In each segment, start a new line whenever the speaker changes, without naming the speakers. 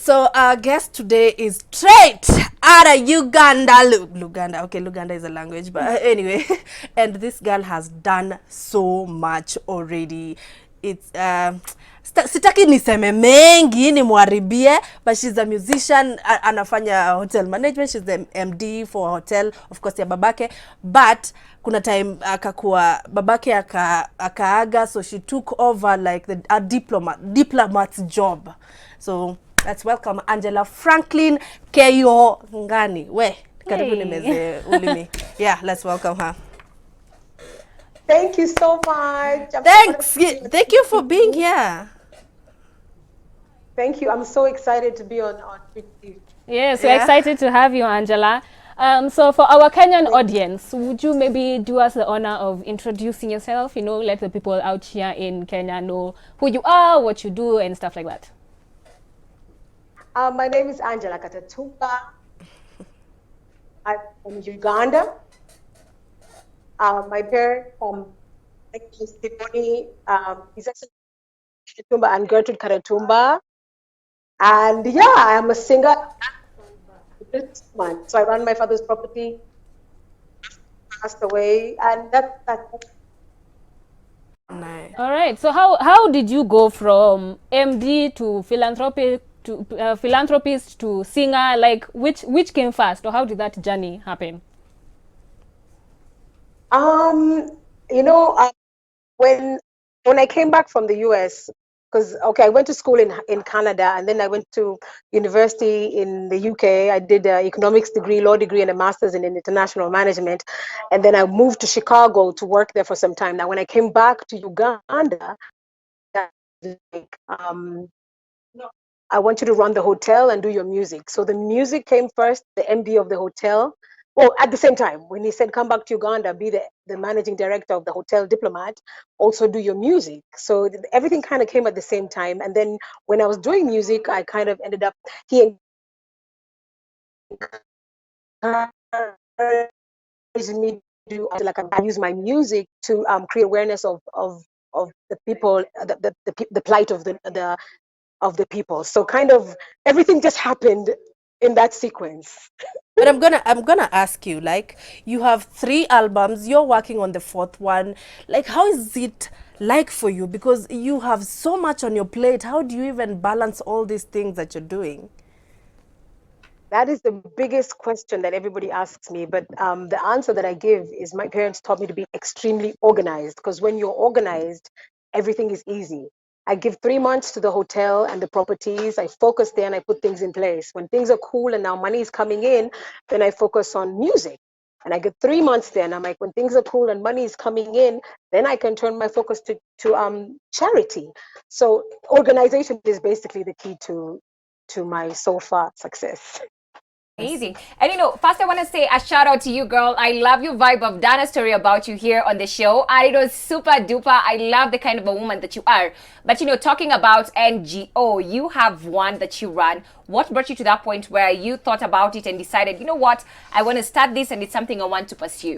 So our guest today is straight out of Uganda. Luganda. Okay, Luganda is a language, but anyway. And this girl has done so much already. It's sitaki niseme mengi ni mwaribie, but she's a musician, anafanya hotel management. She's the MD for a hotel, of course, ya babake. But kuna time akakuwa babake akaaga, so she took over like a diplomat's job. So let's welcome Angella Franklin Keyo Ngani. Karibu nimeze ulimi. Yeah, let's welcome her.
Thank you so much.
Thank you for being here.
Thank you. I'm so excited to be on TV.
Yes, we're excited to have you, Angela. So for our Kenyan audience, would you maybe do us the honor of introducing yourself? You know, let the people out here in Kenya know who you are, what you do, and stuff like that.
My name is Angella Katatumba. I'm from Uganda. My parents from Siboni, is actually Katatumba and Gertrude Katatumba. And yeah, I'm a singer. So I run my father's property, passed away, and that's
nice.
All right. So how did you go from MD to philanthropist to singer? Like which came first, or how did that journey happen?
You know, when I came back from the US, because I went to school in Canada, and then I went to university in the UK. I did an economics degree, law degree, and a master's in international management, and then I moved to Chicago to work there for some time. Now, when I came back to Uganda, I want you to run the hotel and do your music. So the music came first, the MD of the hotel. Well, at the same time, when he said, come back to Uganda, be the managing director of the hotel diplomat, also do your music. So everything kind of came at the same time. And then when I was doing music, I kind of ended up, he encouraged me to do, like, I use my music to create awareness of the people, the plight of the people. So kind of everything just happened in that sequence.
But I'm gonna ask you, like, you have 3 albums, you're working on the 4th one. Like, how is it like for you? Because you have so much on your plate. How do you even balance all these things that you're doing?
That is the biggest question that everybody asks me. But the answer that I give is my parents taught me to be extremely organized, because when you're organized, everything is easy. I give 3 months to the hotel and the properties. I focus there and I put things in place. When things are cool and now money is coming in, then I focus on music. And I get 3 months there, and I'm like, when things are cool and money is coming in, then I can turn my focus to charity. So organization is basically the key to my so far success.
Amazing. And you know, first I want to say a shout out to you, girl. I love your vibe. I've done a story about you here on the show, and it was super duper. I love the kind of a woman that you are. But you know, talking about NGO, you have one that you run. What brought you to that point where you thought about it and decided, you know what, I want to start this and it's something I want to pursue?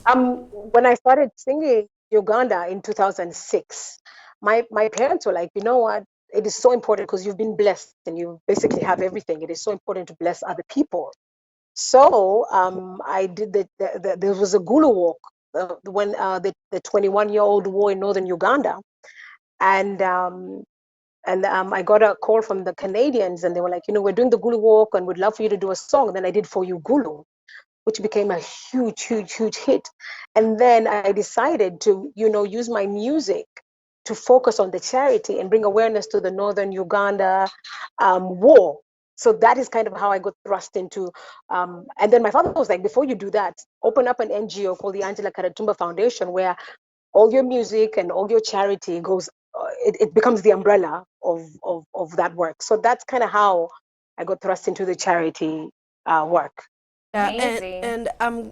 When I started singing Uganda in 2006, my parents were like, you know what, it is so important because you've been blessed and you basically have everything. It is so important to bless other people. So I did there was a Gulu walk when the 21-year-old war in northern Uganda, and I got a call from the Canadians, and they were like, you know, we're doing the Gulu walk and we'd love for you to do a song. And then I did For You Gulu, which became a huge, huge, huge hit. And then I decided to, you know, use my music to focus on the charity and bring awareness to the northern Uganda war. So that is kind of how I got thrust into, and then my father was like, before you do that, open up an NGO called the Angella Katatumba Foundation, where all your music and all your charity goes, it becomes the umbrella of that work. So that's kind of how I got thrust into the charity work.
And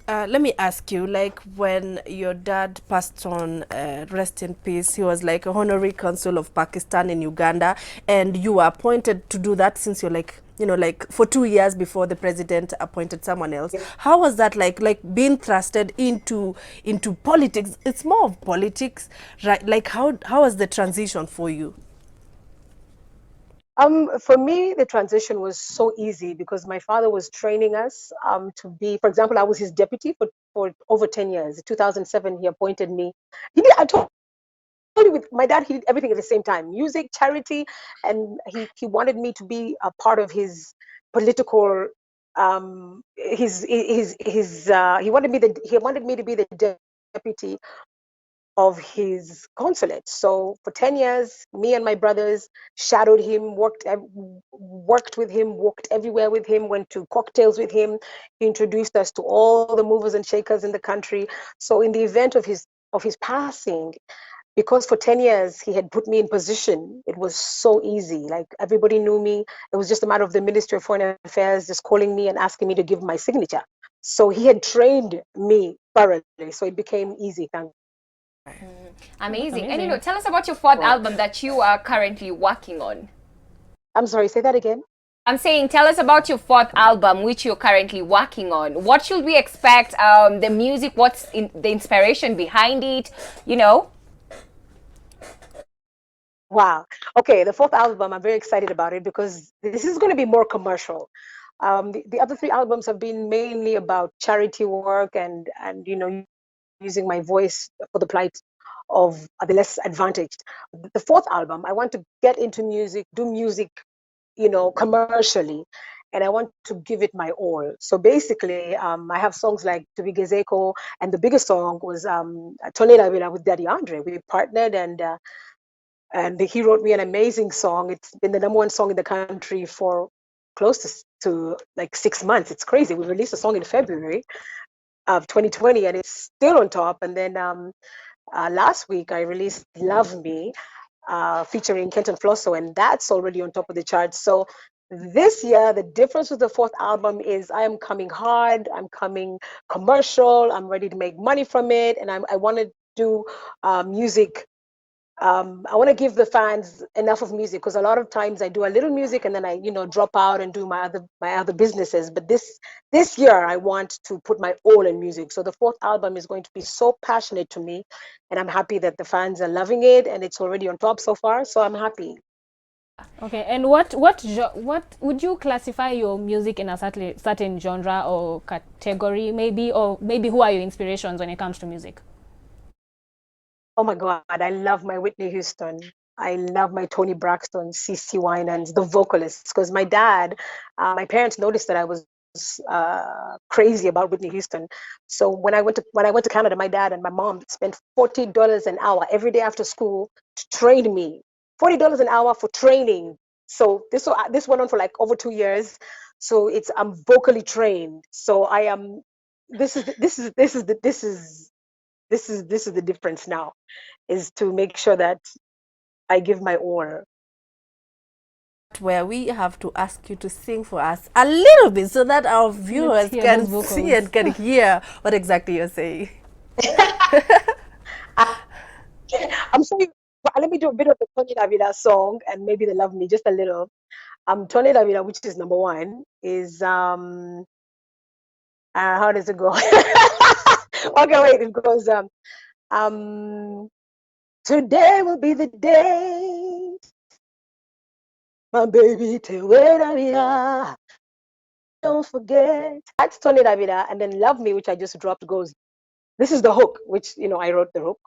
let me ask you, like, when your dad passed on, rest in peace, he was like a honorary consul of Pakistan in Uganda, and you were appointed to do that since you're like, you know, like for 2 years before the president appointed someone else. Yeah. How was that like being thrusted into politics? It's more of politics, right? Like how was the transition for you?
For me, the transition was so easy because my father was training us to be, for example, I was his deputy for over 10 years. In 2007, he appointed me. I told you with my dad, he did everything at the same time, music, charity, and he wanted me to be a part of his political, he wanted me to be the deputy of his consulate. So for 10 years, me and my brothers shadowed him, worked with him, walked everywhere with him, went to cocktails with him. He introduced us to all the movers and shakers in the country. So in the event of his passing, because for 10 years he had put me in position, it was so easy. Like everybody knew me. It was just a matter of the Ministry of Foreign Affairs just calling me and asking me to give my signature. So he had trained me thoroughly. So it became easy. Thank
Amazing. And
Amazing.
tell us about your fourth
God.
album that you are currently working on.
I'm sorry, say that again.
I'm saying, tell us about your fourth album, which you're currently working on. What should we expect? The music, what's the inspiration behind it?
Wow. Okay, the fourth album, I'm very excited about it because this is going to be more commercial. The other three albums have been mainly about charity work and using my voice for the plight of the less advantaged. The fourth album, I want to get into music, do music, commercially, and I want to give it my all. So basically, I have songs like To Be Gezeko, and the biggest song was Tonela Vila with Daddy Andre. We partnered and he wrote me an amazing song. It's been the number one song in the country for close to like 6 months. It's crazy. We released a song in February of 2020 and it's still on top. And then last week I released Love Me featuring Kenton Flosso, and that's already on top of the charts. So this year, the difference with the fourth album is I am coming hard, I'm coming commercial, I'm ready to make money from it, and I want to do music. I want to give the fans enough of music because a lot of times I do a little music and then I, drop out and do my other businesses. But this year I want to put my all in music. So the fourth album is going to be so passionate to me, and I'm happy that the fans are loving it and it's already on top so far. So I'm happy.
Okay, and what would you classify your music in a certain genre or category, maybe, or maybe who are your inspirations when it comes to music?
Oh my God, I love my Whitney Houston. I love my Tony Braxton, CC Winans, the vocalists. Because my parents noticed that I was crazy about Whitney Houston. So when I went to Canada, my dad and my mom spent $40 an hour every day after school to train me. $40 an hour for training. So this went on for like over 2 years. So I'm vocally trained. So I am. This is the difference now, is to make sure that I give my all.
Where we have to ask you to sing for us a little bit so that our viewers
hear
can
those
see
vocals.
and can hear what exactly you're saying.
I'm sorry, but let me do a bit of the Tony Davida song and maybe the Love Me, just a little. Tony Davida, which is number one, is how does it go? Okay, wait, it goes um today will be the day, my baby, till when I'm here. Don't forget. That's Tony Davida, and then Love Me, which I just dropped, goes. This is the hook, which I wrote the hook.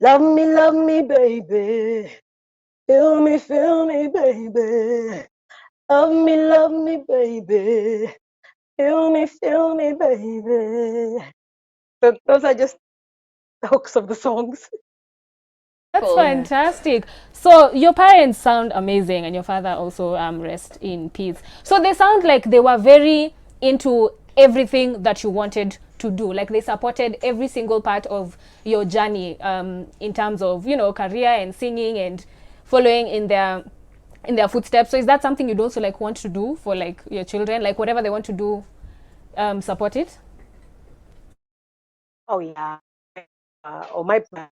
Love me, baby. Feel me, baby. Love me, baby. Feel me, baby. So those are just the hooks of the songs.
That's
Cool.
fantastic. So your parents sound amazing, and your father also rest in peace. So they sound like they were very into everything that you wanted to do. Like they supported every single part of your journey in terms of career and singing and following in their footsteps. So is that something you'd also like want to do for like your children? Like whatever they want to do, support it?
Oh yeah. My parents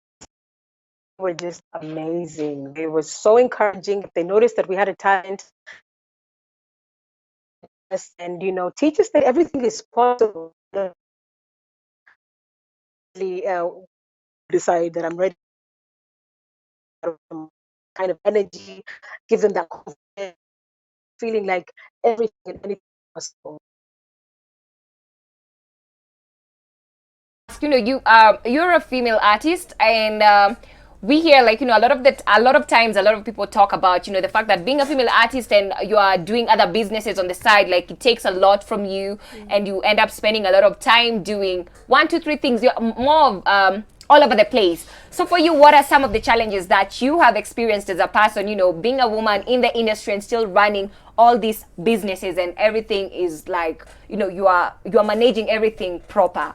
were just amazing. They were so encouraging. They noticed that we had a talent, and teach us that everything is possible. Decide that I'm ready, kind of energy, give them that confidence. feeling like everything and anything is possible.
You're a female artist, and we hear, like, a lot of times a lot of people talk about, the fact that being a female artist and you are doing other businesses on the side, like, it takes a lot from you, and you end up spending a lot of time doing one, two, three things. You're more of all over the place. So for you, what are some of the challenges that you have experienced as a person, being a woman in the industry and still running all these businesses, and everything is like, you are managing everything proper?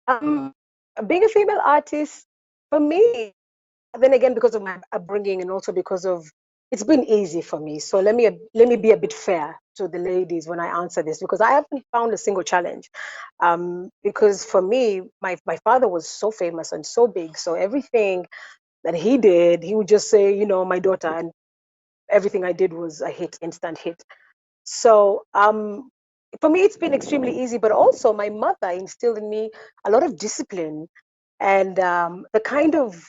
Um, Being a female artist, for me, then again, because of my upbringing and also because of it's been easy for me. So let me be a bit fair to the ladies when I answer this, because I haven't found a single challenge. Because for me, my father was so famous and so big, so everything that he did, he would just say, my daughter, and everything I did was a hit, instant hit. So for me, it's been extremely easy, but also my mother instilled in me a lot of discipline and the kind of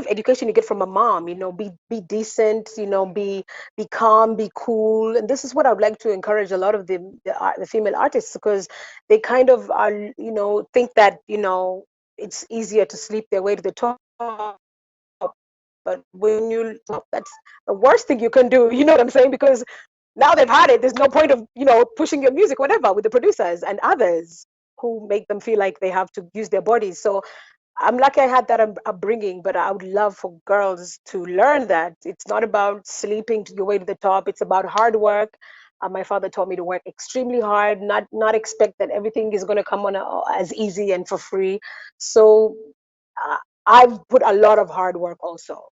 education you get from a mom. Be decent, be calm, be cool, and this is what I would like to encourage a lot of the female artists, because they kind of are, think that it's easier to sleep their way to the top, but when you that's the worst thing you can do. You know what I'm saying? Because now they've had it. There's no point of pushing your music, whatever, with the producers and others who make them feel like they have to use their bodies. So I'm lucky I had that upbringing, but I would love for girls to learn that it's not about sleeping to your way to the top. It's about hard work. My father taught me to work extremely hard, not expect that everything is going to come on as easy and for free. So uh, I've put a lot of hard work also.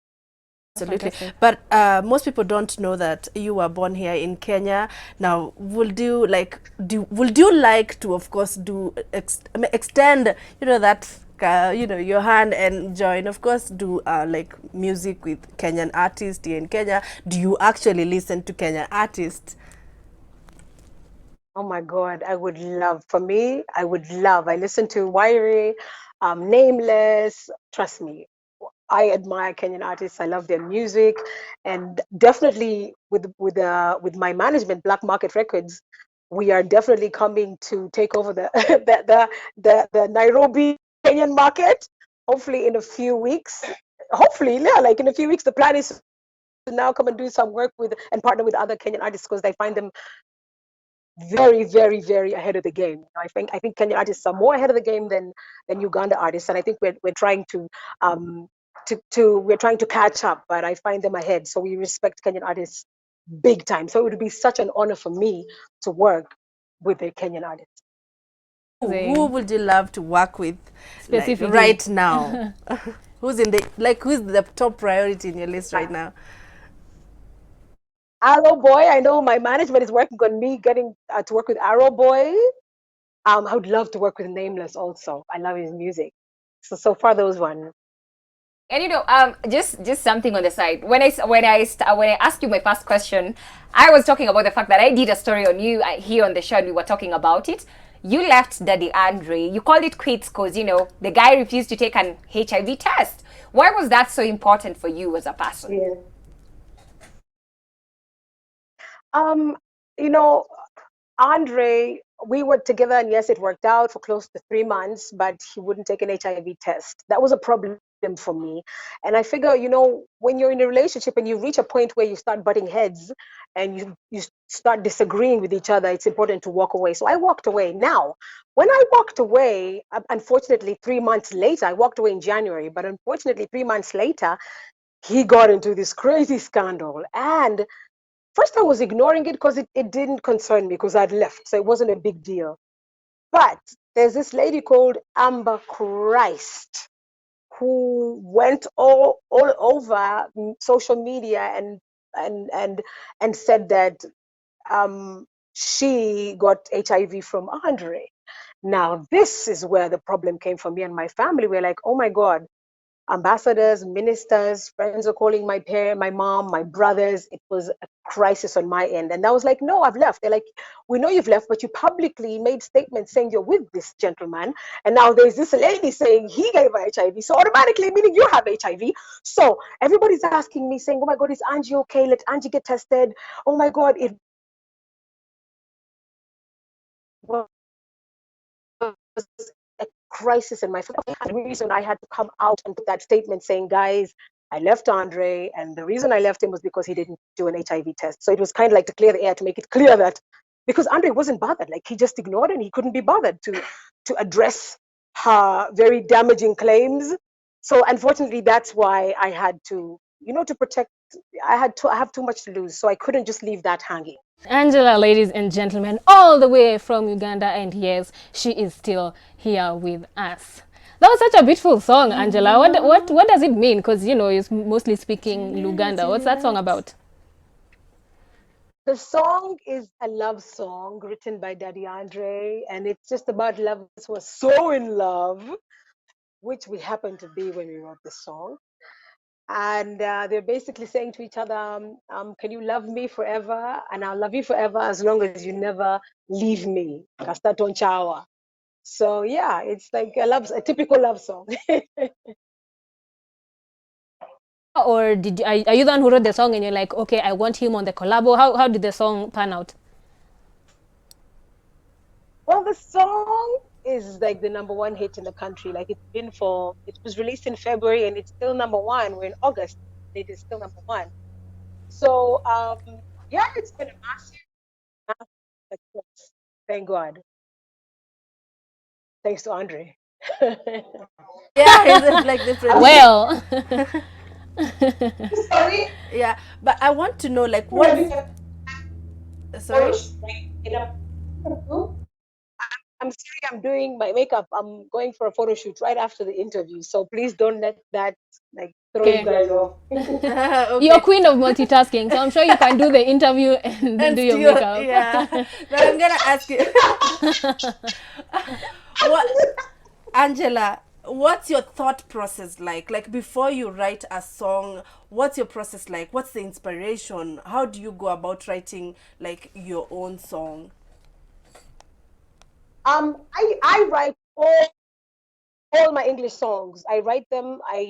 Absolutely.
Fantastic.
But most people don't know that you were born here in Kenya. Now, would you like to, of course, extend, that, your hand and join, of course, do like music with Kenyan artists here in Kenya? Do you actually listen to Kenyan artists?
Oh my God, I would love. For me, I would love. I listen to Wyrie, Nameless. Trust me, I admire Kenyan artists. I love their music, and definitely with my management, Black Market Records, we are definitely coming to take over the the Nairobi Kenyan market. Hopefully, in a few weeks. Hopefully, yeah, like in a few weeks, the plan is to now come and do some work with and partner with other Kenyan artists, because they find them very, very, very ahead of the game. I think Kenyan artists are more ahead of the game than Uganda artists, and I think we're trying um, we're trying to catch up. But I find them ahead, so we respect Kenyan artists big time. So it would be such an honor for me to work with a Kenyan artist.
Who would you love to work with, like
Specifically.
right now? Who's the top priority in your list right now?
Arrow Boy, I know my management is working on me getting to work with Arrow Boy. I would love to work with Nameless also. I love his music. So far those one.
And just something on the side. When I asked you my first question, I was talking about the fact that I did a story on you here on the show, and we were talking about it. You left Daddy Andre. You called it quits because the guy refused to take an HIV test. Why was that so important for you as a person?
Yeah. Um, you know, Andre, we were together, and yes, it worked out for close to 3 months, but he wouldn't take an HIV test. That was a problem for me. And I figure, when you're in a relationship and you reach a point where you start butting heads and you start disagreeing with each other, it's important to walk away. So I walked away. Now, when I walked away, unfortunately, 3 months later, I walked away in January, but unfortunately, 3 months later, he got into this crazy scandal. And first, I was ignoring it because it didn't concern me because I'd left. So it wasn't a big deal. But there's this lady called Amber Christ who went all over social media and said that she got HIV from Andre. Now, this is where the problem came for me and my family. We're like, oh my God, ambassadors, ministers, friends are calling my parent, my mom, my brothers. It was a crisis on my end. And I was like, no, I've left. They're like, we know you've left, but you publicly made statements saying you're with this gentleman. And now there's this lady saying he gave her HIV. So automatically meaning you have HIV. So everybody's asking me, saying, oh my God, is Angie okay? Let Angie get tested. Oh my God, it was a crisis in my family. The reason I had to come out and put that statement saying, guys, I left Andre, and the reason I left him was because he didn't do an HIV test. So it was kind of like to clear the air, to make it clear that because Andre wasn't bothered, like he just ignored and he couldn't be bothered to address her very damaging claims. So unfortunately, that's why I had to, to protect. I have too much to lose, so I couldn't just leave that hanging.
Angela, ladies and gentlemen, all the way from Uganda, and yes, she is still here with us. That was such a beautiful song, Angela. What does it mean? Because it's mostly speaking Luganda. What's that song about?
The song is a love song written by Daddy Andre, and it's just about lovers who are so in love, which we happened to be when we wrote the song. And they're basically saying to each other, can you love me forever? And I'll love you forever as long as you never leave me. Kastaton Chawa. So yeah, it's like a typical love song.
Or are you the one who wrote the song and you're like, okay, I want him on the collabo? How did the song pan out?
Well, the song is like the #1 hit in the country. Like it was released in February and it's still #1. We're in August. It is still #1. So yeah, it's been a massive success. Thank God. Thanks to Andre.
Yeah, he's like the producer.
Well,
Sorry.
Yeah, but I want to know, like, what? Sorry.
I'm sorry, I'm doing my makeup. I'm going for a photo shoot right after the interview. So please don't let that like throw you
okay.
guys off.
You're
Okay.
queen of multitasking, so I'm sure you can do the interview and then
And
do your
still,
makeup.
yeah. But I'm gonna ask you, what, Angela? What's your thought process like? Like before you write a song, what's your process like? What's the inspiration? How do you go about writing like your own song?
I write all my English songs. I write them. I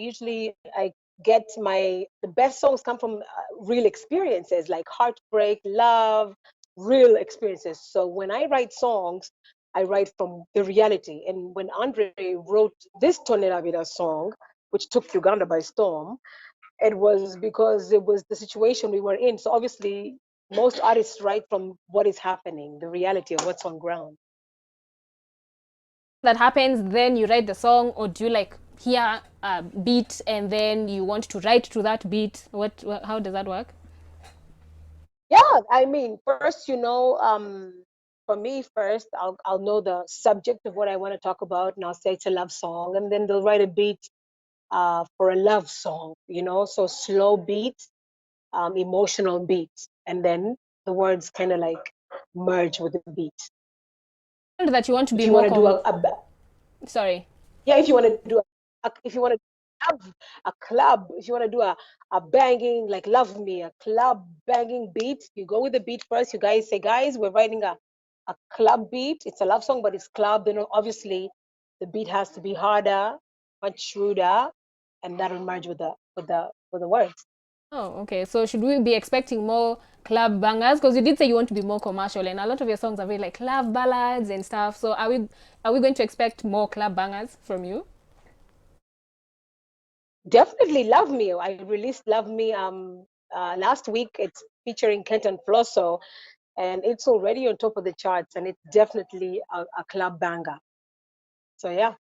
get the best songs come from real experiences like heartbreak, love, real experiences. So when I write songs, I write from the reality. And when Andre wrote this Tonera Vida song, which took Uganda by storm, it was because it was the situation we were in. So obviously, most artists write from what is happening, the reality of what's on ground.
That happens, then you write the song, or do you like hear a beat and then you want to write to that beat? How does that work?
Yeah, I mean, first, for me, first, I'll know the subject of what I want to talk about, and I'll say it's a love song, and then they'll write a beat for a love song, so slow beat, emotional beat, and then the words kind of like merge with the beat.
That you want to
If
be
you
more
want to do a
sorry.
yeah, if you want to do if you want to have a club, if you want to do a banging like love me, a club banging beat, you go with the beat first. You guys say, guys, we're writing a club beat. It's a love song, but it's club. Then obviously the beat has to be harder, much shrewder, and that'll merge with the words.
Oh, okay. So should we be expecting more club bangers? Because you did say you want to be more commercial, and a lot of your songs are very like love ballads and stuff. So are we going to expect more club bangers from you?
Definitely Love Me. I released Love Me last week. It's featuring Kenton Flosso, and it's already on top of the charts, and it's definitely a club banger. So yeah.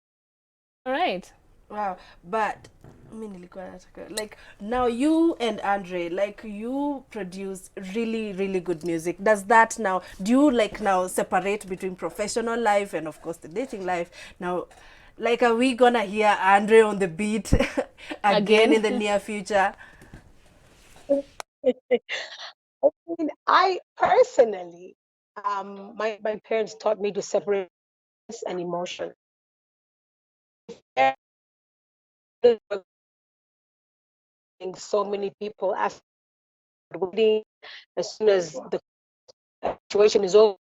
All right.
Wow, but mi nilikuwa nataka like now you and Andre, like you produce really really good music. Does that now, do you like now separate between professional life and of course the dating life? Now, like are we gonna hear Andre on the beat again in the near future?
I mean, I personally, my parents taught me to separate and emotion. so many people ask waiting as soon as the situation is over.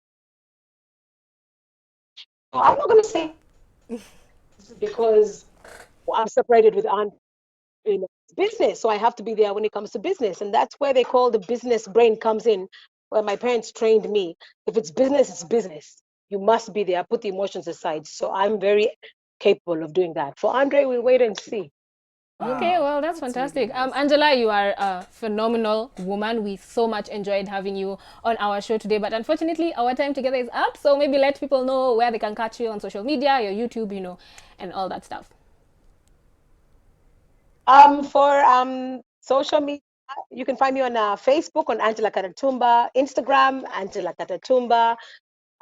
So I'm not going to say because I'm separated with Aunt, business, so I have to be there when it comes to business, and that's where they call the business brain comes in, where my parents trained me. If it's business, it's business. You must be there. Put the emotions aside. So I'm very capable of doing that. For Andre, we'll wait and see.
Okay, well, that's fantastic.
really nice.
Angela, you are a phenomenal woman. We so much enjoyed having you on our show today, but unfortunately, our time together is up. So maybe let people know where they can catch you on social media, your YouTube, and all that stuff.
For social media, you can find me on Facebook on Angella Katatumba, Instagram Angella Katatumba,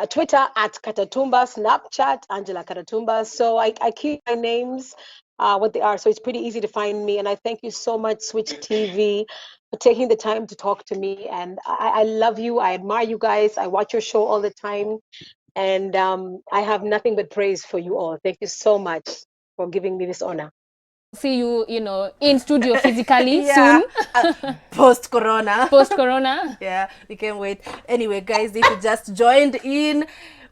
Twitter at Katatumba, Snapchat Angella Katatumba. So I keep my names what they are, so it's pretty easy to find me. And I thank you so much, Switch TV, for taking the time to talk to me. And I love you. I admire you guys. I watch your show all the time, and I have nothing but praise for you all. Thank you so much for giving me this honor.
See you, in studio physically
Yeah.
soon.
Post corona.
Post corona.
Yeah, we can't wait. Anyway, guys, if you just joined in,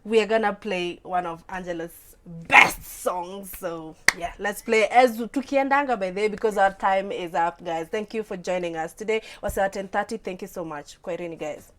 we are gonna play one of Angela's best songs. So yeah, let's play as tukiendanga by there because our time is up, guys. Thank you for joining us today. Was at 10:30. Thank you so much. Kwaheri, guys.